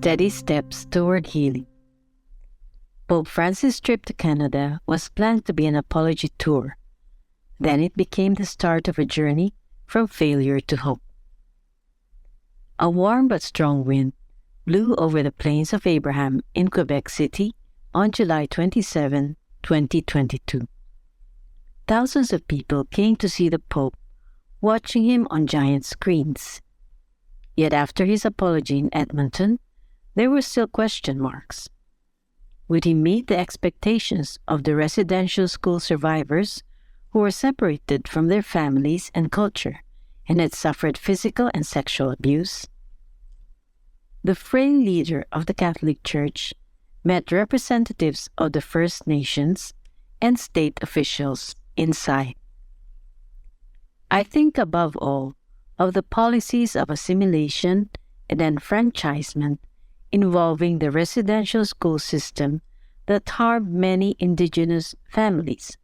Steady steps toward healing. Pope Francis' trip to Canada was planned to be an apology tour. Then it became the start of a journey from failure to hope. A warm but strong wind blew over the Plains of Abraham in Quebec City on July 27, 2022. Thousands of people came to see the Pope, watching him on giant screens. Yet after his apology in Edmonton, there were still question marks. Would he meet the expectations of the residential school survivors who were separated from their families and culture and had suffered physical and sexual abuse? The frail leader of the Catholic Church met representatives of the First Nations and state officials inside. I think above all of the policies of assimilation and enfranchisement involving the residential school system that harmed many Indigenous families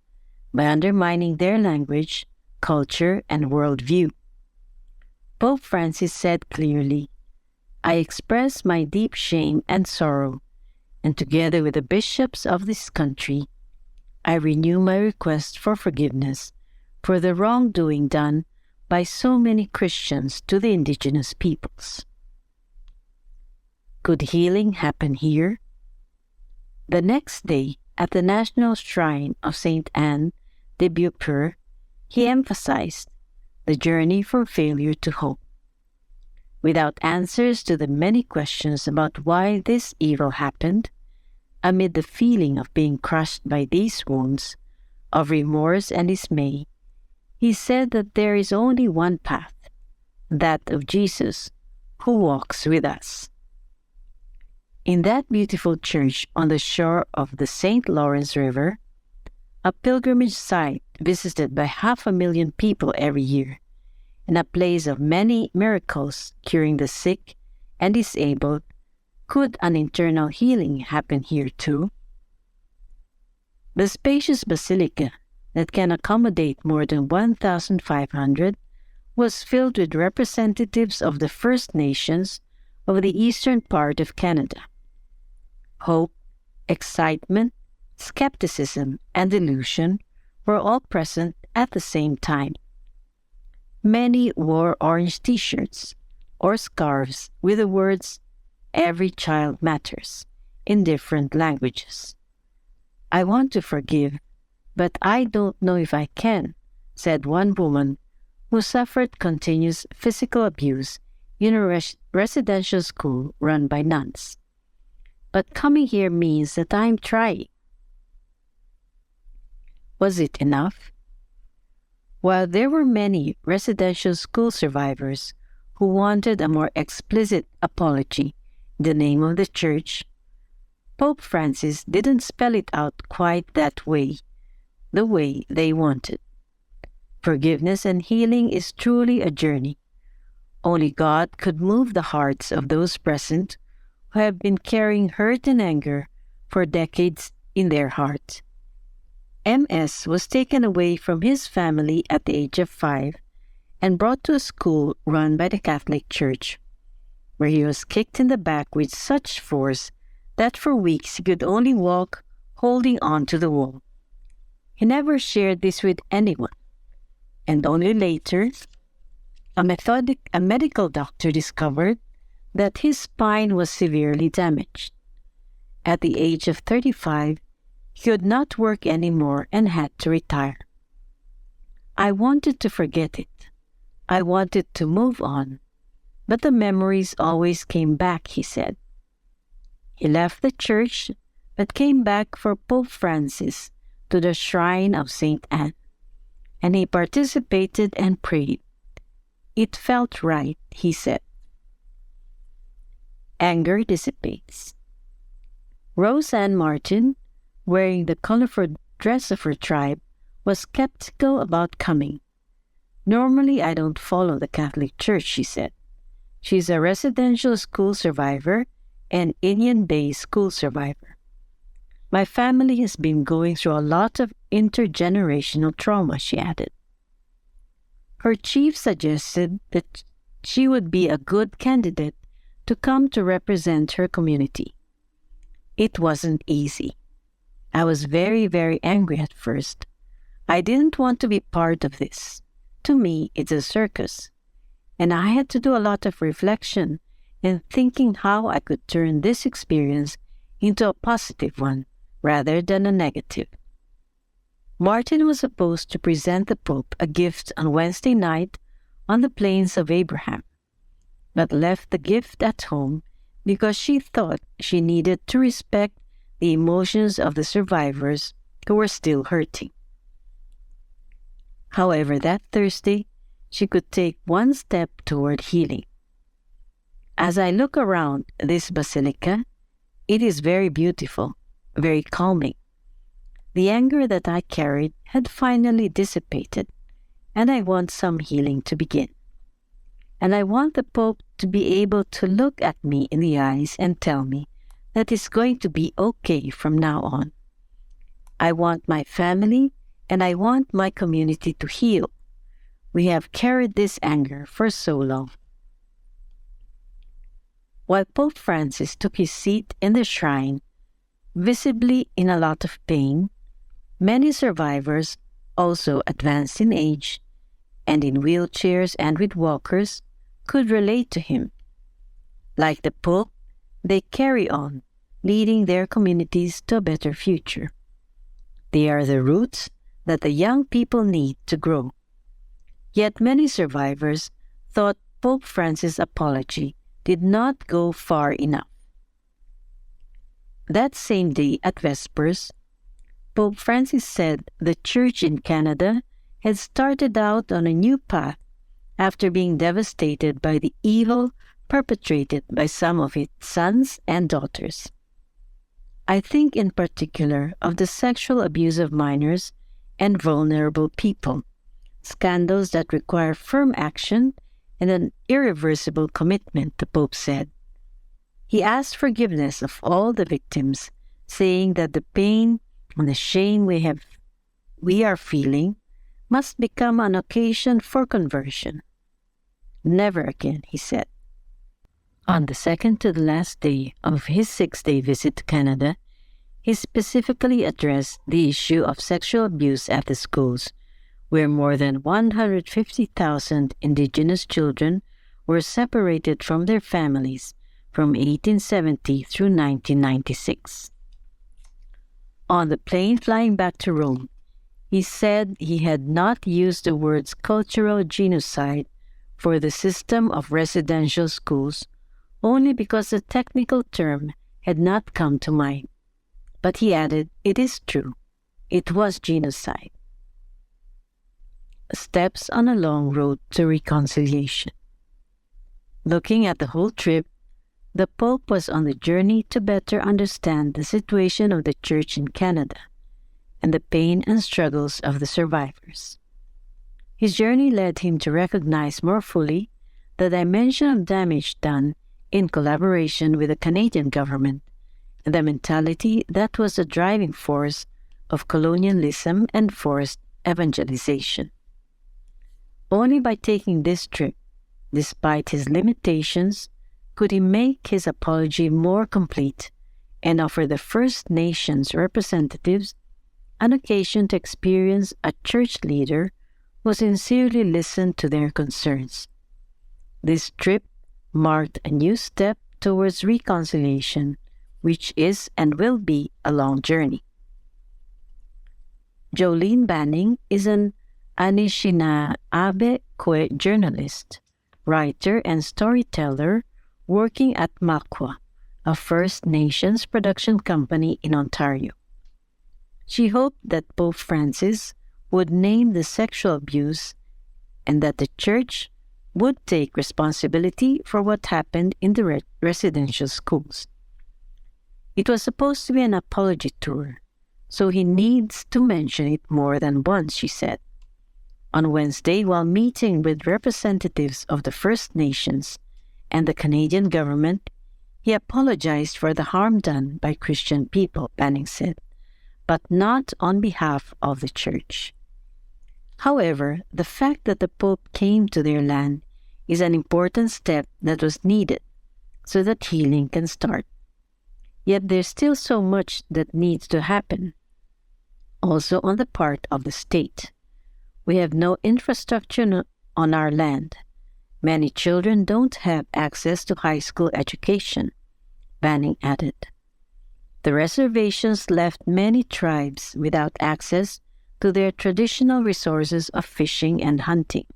by undermining their language, culture, and worldview. Pope Francis said clearly, "I express my deep shame and sorrow, and together with the bishops of this country, I renew my request for forgiveness for the wrongdoing done by so many Christians to the Indigenous peoples." Could healing happen here? The next day, at the National Shrine of Saint Anne de Beaupré, he emphasized the journey from failure to hope. Without answers to the many questions about why this evil happened, amid the feeling of being crushed by these wounds, of remorse and dismay, he said that there is only one path, that of Jesus, who walks with us. In that beautiful church on the shore of the St. Lawrence River, a pilgrimage site visited by 500,000 people every year, and a place of many miracles curing the sick and disabled, could an internal healing happen here too? The spacious basilica that can accommodate more than 1,500 was filled with representatives of the First Nations of the eastern part of Canada. Hope, excitement, skepticism, and delusion were all present at the same time. Many wore orange t-shirts or scarves with the words, "Every child matters," in different languages. "I want to forgive, but I don't know if I can," said one woman who suffered continuous physical abuse in a residential school run by nuns. "But coming here means that I'm trying." Was it enough? While there were many residential school survivors who wanted a more explicit apology in the name of the Church, Pope Francis didn't spell it out quite that way, the way they wanted. Forgiveness and healing is truly a journey. Only God could move the hearts of those present who have been carrying hurt and anger for decades in their heart. MS was taken away from his family at the age of 5 and brought to a school run by the Catholic Church, where he was kicked in the back with such force that for weeks he could only walk holding on to the wall. He never shared this with anyone, and only later, a medical doctor discovered that his spine was severely damaged. At the age of 35, he could not work anymore and had to retire. "I wanted to forget it. I wanted to move on, but the memories always came back," he said. He left the church, but came back for Pope Francis to the shrine of Saint Anne, and he participated and prayed. "It felt right," he said. Anger dissipates. Roseanne Martin, wearing the colorful dress of her tribe, was skeptical about coming. "Normally I don't follow the Catholic Church," she said. She's a residential school survivor and Indian Bay school survivor. "My family has been going through a lot of intergenerational trauma," she added. Her chief suggested that she would be a good candidate to come to represent her community. It wasn't easy. I was very, very angry at first. I didn't want to be part of this. To me, it's a circus. And I had to do a lot of reflection and thinking how I could turn this experience into a positive one rather than a negative. Martin was supposed to present the Pope a gift on Wednesday night on the Plains of Abraham, but left the gift at home because she thought she needed to respect the emotions of the survivors who were still hurting. However, that Thursday, she could take one step toward healing. As I look around this basilica, it is very beautiful, very calming. The anger that I carried had finally dissipated, and I want some healing to begin. And I want the Pope to be able to look at me in the eyes and tell me that it's going to be okay from now on. I want my family and I want my community to heal. We have carried this anger for so long. While Pope Francis took his seat in the shrine, visibly in a lot of pain, many survivors, also advanced in age, and in wheelchairs and with walkers, could relate to him. Like the Pope, they carry on, leading their communities to a better future. They are the roots that the young people need to grow. Yet many survivors thought Pope Francis' apology did not go far enough. That same day at Vespers, Pope Francis said the Church in Canada had started out on a new path after being devastated by the evil perpetrated by some of its sons and daughters. I think in particular of the sexual abuse of minors and vulnerable people, scandals that require firm action and an irreversible commitment, the Pope said. He asked forgiveness of all the victims, saying that the pain and the shame we are feeling must become an occasion for conversion. Never again, he said. On the second to the last day of his 6-day visit to Canada, he specifically addressed the issue of sexual abuse at the schools, where more than 150,000 Indigenous children were separated from their families from 1870 through 1996. On the plane flying back to Rome, he said he had not used the words cultural genocide for the system of residential schools only because the technical term had not come to mind. But he added, it is true, it was genocide. Steps on a long road to reconciliation. Looking at the whole trip, the Pope was on the journey to better understand the situation of the Church in Canada and the pain and struggles of the survivors. His journey led him to recognize more fully the dimension of damage done in collaboration with the Canadian government and the mentality that was the driving force of colonialism and forced evangelization. Only by taking this trip, despite his limitations, could he make his apology more complete and offer the First Nations representatives an occasion to experience a church leader who sincerely listened to their concerns. This trip marked a new step towards reconciliation, which is and will be a long journey. Jolene Banning is an Anishinaabe journalist, writer, and storyteller working at Makwa, a First Nations production company in Ontario. She hoped that Pope Francis would name the sexual abuse and that the Church would take responsibility for what happened in the residential schools. It was supposed to be an apology tour, so he needs to mention it more than once, she said. On Wednesday, while meeting with representatives of the First Nations and the Canadian government, he apologized for the harm done by Christian people, Banning said, but not on behalf of the Church. However, the fact that the Pope came to their land is an important step that was needed, so that healing can start. Yet there's still so much that needs to happen. Also on the part of the state. We have no infrastructure on our land. Many children don't have access to high school education, Banning added. The reservations left many tribes without access to their traditional resources of fishing and hunting.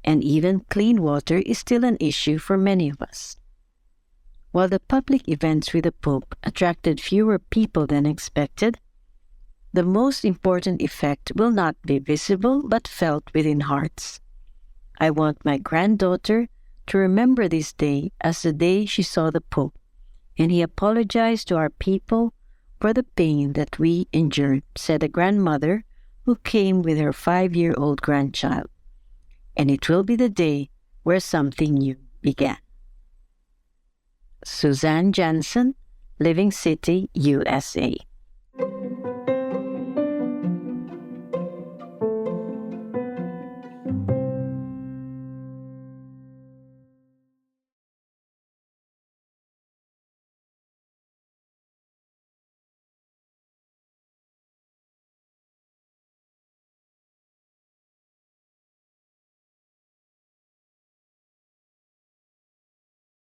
And even clean water is still an issue for many of us. While the public events with the Pope attracted fewer people than expected, the most important effect will not be visible but felt within hearts. I want my granddaughter to remember this day as the day she saw the Pope, and he apologized to our people for the pain that we endured, said a grandmother who came with her 5-year-old grandchild. And it will be the day where something new began. Suzanne Jansen, Living City, USA.